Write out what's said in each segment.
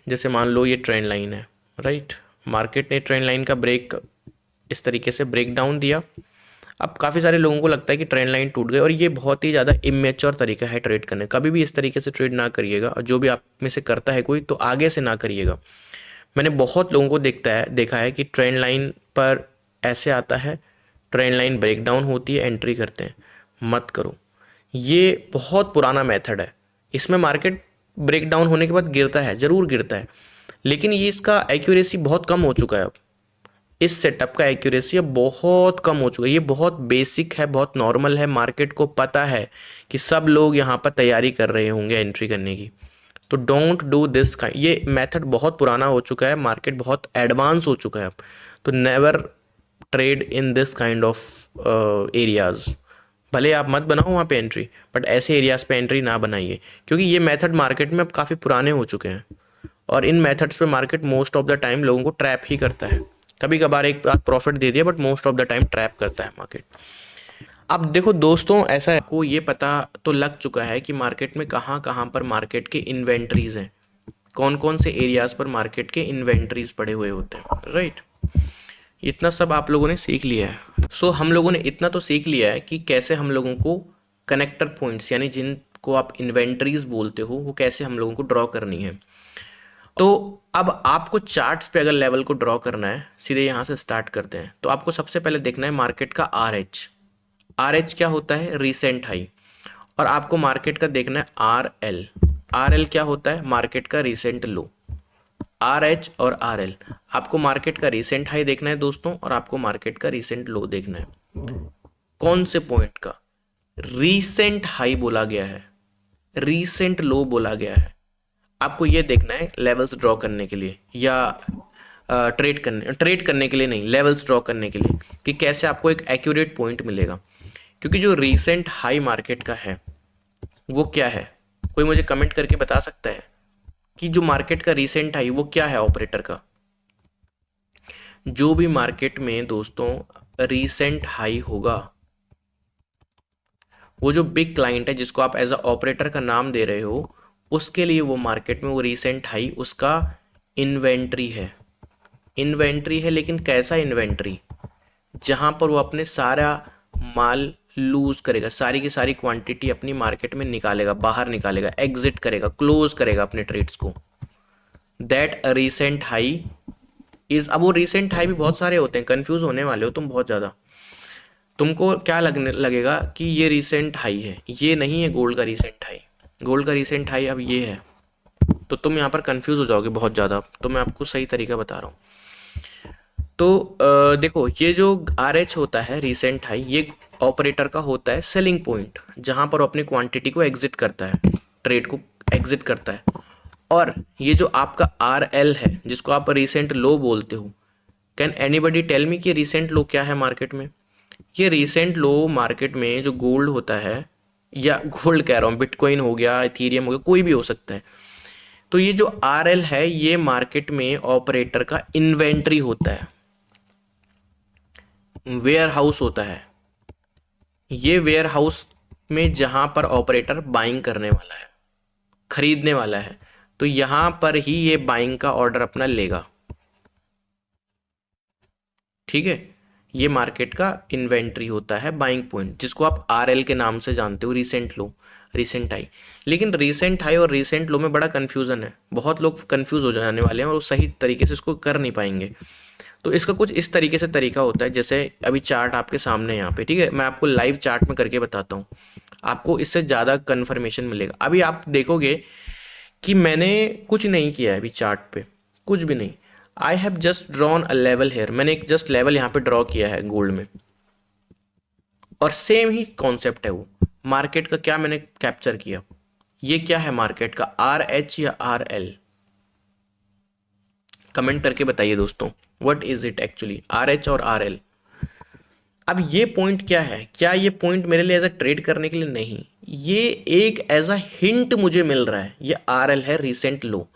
जैसे मान लो ये ट्रेंड लाइन है, राइट। मार्केट ने ट्रेंड लाइन का ब्रेक इस तरीके से ब्रेक डाउन दिया। अब काफ़ी सारे लोगों को लगता है कि ट्रेंड लाइन टूट गई, और ये बहुत ही ज़्यादा इमेच्योर तरीका है ट्रेड करने का। कभी भी इस तरीके से ट्रेड ना करिएगा, और जो भी आप में से करता है कोई, तो आगे से ना करिएगा। मैंने बहुत लोगों को देखा है कि ट्रेंड लाइन पर ऐसे आता है, ट्रेंड लाइन ब्रेक डाउन होती है, एंट्री करते हैं। मत करो, ये बहुत पुराना मेथड है। इसमें मार्केट ब्रेक डाउन होने के बाद गिरता है, ज़रूर गिरता है, लेकिन ये इसका एक्यूरेसी बहुत कम हो चुका है अब। इस सेटअप का एक्यूरेसी अब बहुत कम हो चुका है। ये बहुत बेसिक है, बहुत नॉर्मल है। मार्केट को पता है कि सब लोग यहाँ पर तैयारी कर रहे होंगे एंट्री करने की, तो डोंट डू दिस काइंड। ये मेथड बहुत पुराना हो चुका है, मार्केट बहुत एडवांस हो चुका है अब। तो never trade in this kind of areas. भले आप मत बनाओ वहाँ पे एंट्री, बट ऐसे एरियाज पे एंट्री ना बनाइए, क्योंकि ये मेथड मार्केट में अब काफ़ी पुराने हो चुके हैं, और इन मेथड्स पे market most of the time लोगों को ट्रैप ही करता है। कभी कभार एक बार प्रॉफिट दे दिया, but most of the time trap करता है मार्केट। अब देखो दोस्तों, ऐसा है, आपको ये पता तो लग चुका है कि मार्केट में कहाँ कहाँ पर मार्केट के इन्वेंट्रीज हैं, कौन कौन से एरियाज पर मार्केट के इन्वेंट्रीज पड़े हुए होते हैं, राइट। इतना सब आप लोगों ने सीख लिया है। सो हम लोगों ने इतना तो सीख लिया है कि कैसे हम लोगों को कनेक्टर पॉइंट्स, यानी जिनको आप इन्वेंट्रीज बोलते हो, वो कैसे हम लोगों को ड्रॉ करनी है। तो अब आपको चार्ट्स पे अगर लेवल को ड्रॉ करना है, सीधे यहाँ से स्टार्ट करते हैं। तो आपको सबसे पहले देखना है मार्केट का RH। RH क्या होता है? Recent high. और आपको मार्केट का देखना है RL। RL क्या होता है? मार्केट का रीसेंट लो। RH और RL, आपको मार्केट का रीसेंट हाई देखना है दोस्तों, और आपको मार्केट का रीसेंट लो देखना है। कौन से पॉइंट का? रीसेंट हाई बोला गया है, रीसेंट लो बोला गया है। आपको ये देखना है लेवल्स ड्रॉ करने के लिए, या ट्रेड करने के लिए नहीं, लेवल्स ड्रॉ करने के लिए, कि कैसे आपको एक एक्यूरेट पॉइंट मिलेगा। क्योंकि जो रीसेंट हाई मार्केट का है वो क्या है? कोई मुझे कमेंट करके बता सकता है कि जो मार्केट का रीसेंट हाई वो क्या है ऑपरेटर का? जो भी मार्केट में दोस्तों रीसेंट हाई होगा, वो जो बिग क्लाइंट है जिसको आप एज अ ऑपरेटर का नाम दे रहे हो, उसके लिए वो मार्केट में वो रीसेंट हाई उसका इन्वेंट्री है। इन्वेंट्री है, लेकिन कैसा इन्वेंट्री? जहां पर वो अपने सारा माल लूज करेगा, सारी की सारी क्वांटिटी अपनी मार्केट में निकालेगा, बाहर निकालेगा, एग्जिट करेगा, क्लोज करेगा अपने ट्रेड्स को। That recent high is. अब वो रीसेंट हाई भी बहुत सारे होते हैं, कंफ्यूज होने वाले हो तुम बहुत ज़्यादा। तुमको क्या लगेगा कि ये रीसेंट हाई है, ये नहीं है गोल्ड का रीसेंट हाई। गोल्ड का रीसेंट हाई अब ये है, तो तुम यहाँ पर कंफ्यूज हो जाओगे बहुत ज़्यादा। तो मैं आपको सही तरीका बता रहा हूँ। तो देखो, ये जो RH होता है रीसेंट हाई, ये ऑपरेटर का होता है सेलिंग पॉइंट, जहां पर वो अपनी क्वांटिटी को एग्जिट करता है, ट्रेड को एग्जिट करता है। और ये जो आपका RL है, जिसको आप रीसेंट लो बोलते हो, कैन एनीबडी टेल मी कि रीसेंट लो क्या है मार्केट में? ये रीसेंट लो मार्केट में जो गोल्ड होता है, या गोल्ड कह रहा हूँ, बिटकॉइन हो गया, इथीरियम हो गया, कोई भी हो सकता है। तो ये जो RL है, ये मार्केट में ऑपरेटर का इन्वेंट्री होता है, वेयर हाउस होता है। ये वेयर हाउस में जहां पर ऑपरेटर बाइंग करने वाला है, खरीदने वाला है, तो यहां पर ही ये बाइंग का ऑर्डर अपना लेगा। ठीक है, ये मार्केट का इन्वेंट्री होता है, बाइंग पॉइंट, जिसको आप RL के नाम से जानते हो, रीसेंट लो, रीसेंट हाई। लेकिन रीसेंट हाई और रीसेंट लो में बड़ा कंफ्यूजन है, बहुत लोग कंफ्यूज हो जाने वाले हैं और वो सही तरीके से इसको कर नहीं पाएंगे। तो इसका कुछ इस तरीके से तरीका होता है, जैसे अभी चार्ट आपके सामने यहाँ पे, ठीक है, मैं आपको लाइव चार्ट में करके बताता हूँ, आपको इससे ज़्यादा कन्फर्मेशन मिलेगा। अभी आप देखोगे कि मैंने कुछ नहीं किया है अभी चार्ट पे, कुछ भी नहीं। I have just drawn a level here, मैंने एक जस्ट लेवल यहाँ पे ड्रॉ किया है गोल्ड में, और सेम ही कॉन्सेप्ट है वो। मार्केट का क्या मैंने कैप्चर किया? ये क्या है मार्केट का, RH या RL? कमेंट करके बताइए दोस्तों, what is it actually, RH और RL? अब ये पॉइंट क्या है? क्या ये पॉइंट मेरे लिए एज अ ट्रेड करने के लिए नहीं, ये एक एज अ हिंट मुझे मिल रहा है। ये RL है, रीसेंट लो।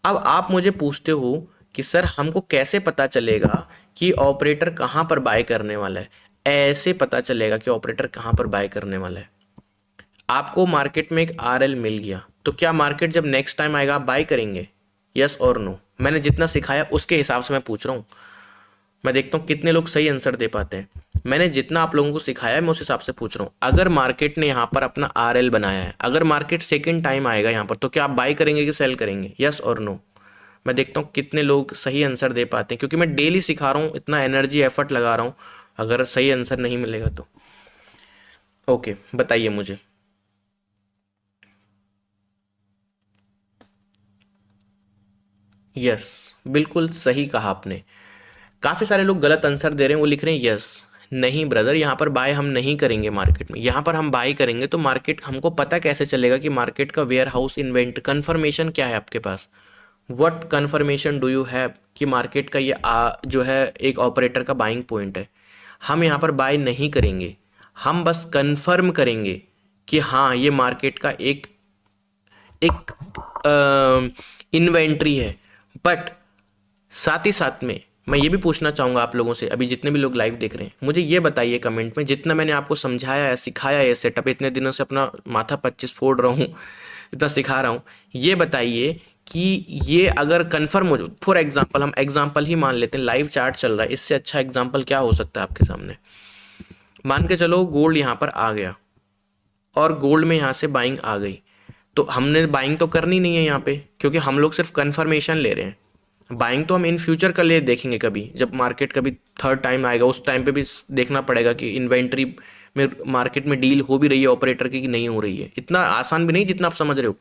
अब आप मुझे पूछते हो कि सर हमको कैसे पता चलेगा कि ऑपरेटर कहाँ पर बाय करने वाला है? ऐसे पता चलेगा कि ऑपरेटर कहाँ पर बाय करने वाला है। आपको मार्केट में एक RL मिल गया, तो क्या मार्केट जब नेक्स्ट टाइम आएगा आप बाय करेंगे? यस और नो? मैंने जितना सिखाया उसके हिसाब से मैं पूछ रहा हूँ। मैं देखता हूँ कितने लोग सही आंसर दे पाते हैं। मैंने जितना आप लोगों को सिखाया है मैं उस हिसाब से पूछ रहा हूँ। अगर मार्केट ने यहाँ पर अपना RL बनाया है, अगर मार्केट सेकंड टाइम आएगा यहाँ पर, तो क्या आप बाई करेंगे कि सेल करेंगे? यस और नो? मैं देखता हूँ कितने लोग सही आंसर दे पाते हैं, क्योंकि मैं डेली सिखा रहा हूँ, इतना एनर्जी एफर्ट लगा रहा हूँ। अगर सही आंसर नहीं मिलेगा तो ओके, बताइए मुझे। यस, बिल्कुल सही कहा आपने। काफ़ी सारे लोग गलत आंसर दे रहे हैं, वो लिख रहे हैं यस। नहीं ब्रदर, यहाँ पर बाय हम नहीं करेंगे मार्केट में। यहाँ पर हम बाय करेंगे तो मार्केट, हमको पता कैसे चलेगा कि मार्केट का वेयर हाउस इन्वेंट कन्फर्मेशन क्या है आपके पास? What confirmation do you have कि मार्केट का ये जो है एक ऑपरेटर का बाइंग पॉइंट है? हम यहाँ पर बाय नहीं करेंगे, हम बस कंफर्म करेंगे कि हाँ ये मार्केट का एक एक इन्वेंट्री है। बट साथ ही साथ में मैं ये भी पूछना चाहूँगा आप लोगों से, अभी जितने भी लोग लाइव देख रहे हैं, मुझे ये बताइए कमेंट में, जितना मैंने आपको समझाया है, सिखाया है, सेटअप इतने दिनों से अपना माथा 25 फोड़ रहा हूँ, इतना सिखा रहा हूँ, ये बताइए कि ये अगर कंफर्म हो, फॉर एग्जांपल, हम एग्जांपल ही मान लेते हैं, लाइव चार्ट चल रहा है, इससे अच्छा एग्जांपल क्या हो सकता है आपके सामने? मान के चलो गोल्ड यहाँ पर आ गया और गोल्ड में यहाँ से बाइंग आ गई, तो हमने बाइंग तो करनी नहीं है यहाँ पे, क्योंकि हम लोग सिर्फ कंफर्मेशन ले रहे हैं। बाइंग तो हम इन फ्यूचर का लिए देखेंगे, कभी जब मार्केट कभी थर्ड टाइम आएगा उस टाइम पे भी देखना पड़ेगा कि इन्वेंट्री में मार्केट में डील हो भी रही है ऑपरेटर की कि नहीं हो रही है। इतना आसान भी नहीं जितना आप समझ रहे हो।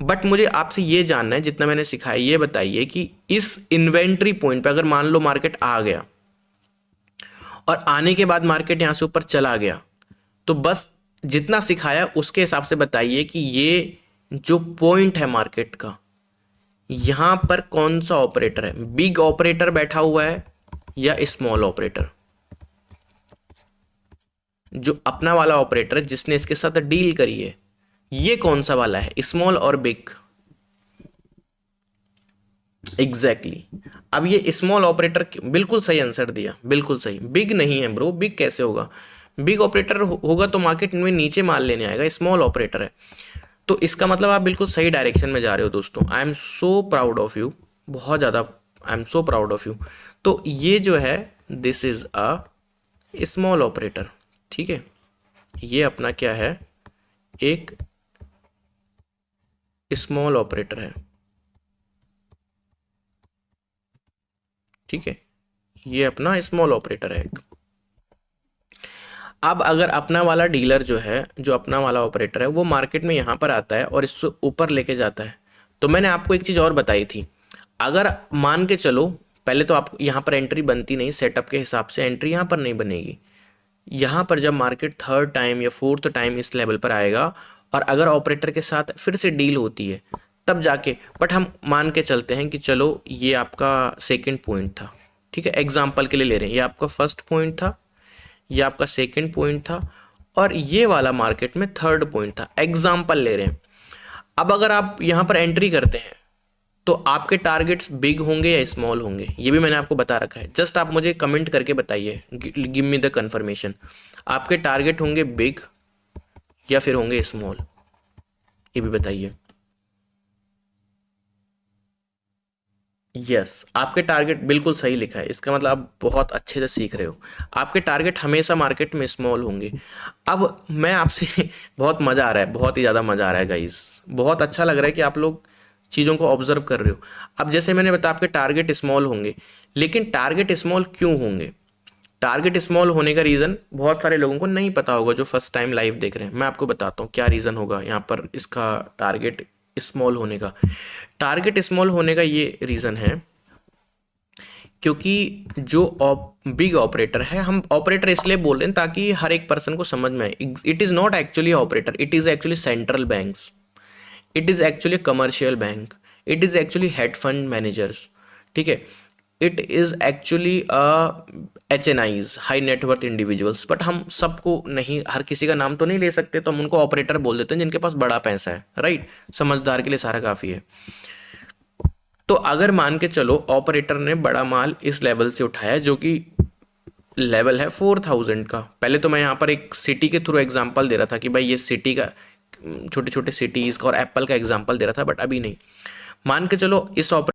बट मुझे आपसे ये जानना है, जितना मैंने सिखाया, ये बताइए कि इस इन्वेंट्री पॉइंट पे अगर मान लो मार्केट आ गया और आने के बाद मार्केट यहाँ से ऊपर चला गया, तो बस जितना सिखाया उसके हिसाब से बताइए कि ये जो पॉइंट है मार्केट का, यहां पर कौन सा ऑपरेटर है? बिग ऑपरेटर बैठा हुआ है या स्मॉल ऑपरेटर? जो अपना वाला ऑपरेटर है जिसने इसके साथ डील करी है, ये कौन सा वाला है, स्मॉल और बिग? Exactly exactly. अब ये स्मॉल ऑपरेटर बिल्कुल सही आंसर दिया, बिल्कुल सही। बिग नहीं है ब्रो, बिग कैसे होगा? बिग ऑपरेटर होगा तो मार्केट में नीचे माल लेने आएगा, स्मॉल ऑपरेटर है। तो इसका मतलब आप बिल्कुल सही डायरेक्शन में जा रहे हो दोस्तों। I am so proud of you, बहुत ज़्यादा I am so proud of you. तो ये जो है, this is a small operator, ठीक है। ये अपना क्या है, एक स्मॉल ऑपरेटर है, ठीक है। ये अपना स्मॉल ऑपरेटर है एक। अब अगर अपना वाला डीलर जो है, जो अपना वाला ऑपरेटर है, वो मार्केट में यहाँ पर आता है और इससे ऊपर लेके जाता है, तो मैंने आपको एक चीज़ और बताई थी। अगर मान के चलो, पहले तो आप यहाँ पर एंट्री बनती नहीं, सेटअप के हिसाब से एंट्री यहाँ पर नहीं बनेगी। यहाँ पर जब मार्केट थर्ड टाइम या फोर्थ टाइम इस लेवल पर आएगा और अगर ऑपरेटर के साथ फिर से डील होती है, तब जाके, बट हम मान के चलते हैं कि चलो ये आपका सेकंड पॉइंट था, ठीक है, एग्जाम्पल के लिए ले रहे हैं, ये आपका फर्स्ट पॉइंट था, ये आपका सेकंड पॉइंट था, और ये वाला मार्केट में थर्ड पॉइंट था, एग्जाम्पल ले रहे हैं। अब अगर आप यहाँ पर एंट्री करते हैं तो आपके टारगेट्स बिग होंगे या स्मॉल होंगे, ये भी मैंने आपको बता रखा है। जस्ट आप मुझे कमेंट करके बताइए, गिव मी द कंफर्मेशन, आपके टारगेट होंगे बिग या फिर होंगे स्मॉल, ये भी बताइए। यस, आपके टारगेट बिल्कुल सही लिखा है, इसका मतलब आप बहुत अच्छे से सीख रहे हो। आपके टारगेट हमेशा मार्केट में स्मॉल होंगे। अब मैं आपसे बहुत मज़ा आ रहा है, बहुत ही ज़्यादा मज़ा आ रहा है गाइस, बहुत अच्छा लग रहा है कि आप लोग चीज़ों को ऑब्जर्व कर रहे हो। अब जैसे मैंने बताया आपके टारगेट स्मॉल होंगे, लेकिन टारगेट स्मॉल क्यों होंगे? टारगेट स्मॉल होने का रीज़न बहुत सारे लोगों को नहीं पता होगा जो फर्स्ट टाइम लाइव देख रहे हैं। मैं आपको बताता हूँ क्या रीज़न होगा यहाँ पर इसका टारगेट स्मॉल होने का। टारगेट स्मॉल होने का ये रीज़न है क्योंकि जो बिग ऑपरेटर है, हम ऑपरेटर इसलिए बोल रहे हैं ताकि हर एक पर्सन को समझ में आए। It is not actually operator, it is actually central banks, it is actually commercial bank, it is actually head fund managers, ठीक है। It is actually HNIs, high net worth individuals. But हम सबको नहीं, हर किसी का नाम तो नहीं ले सकते, तो हम उनको ऑपरेटर बोल देते हैं जिनके पास बड़ा पैसा है, राइट। समझदार के लिए सारा काफ़ी है। तो अगर मान के चलो ऑपरेटर ने बड़ा माल इस लेवल से उठाया जो कि लेवल है 4000 का। पहले तो मैं यहाँ पर एक सिटी के थ्रू एग्जांपल दे रहा था कि भाई ये सिटी का, छोटे छोटे सिटीज़ का और एप्पल का एग्जांपल दे रहा था, बट अभी नहीं। मान के चलो इस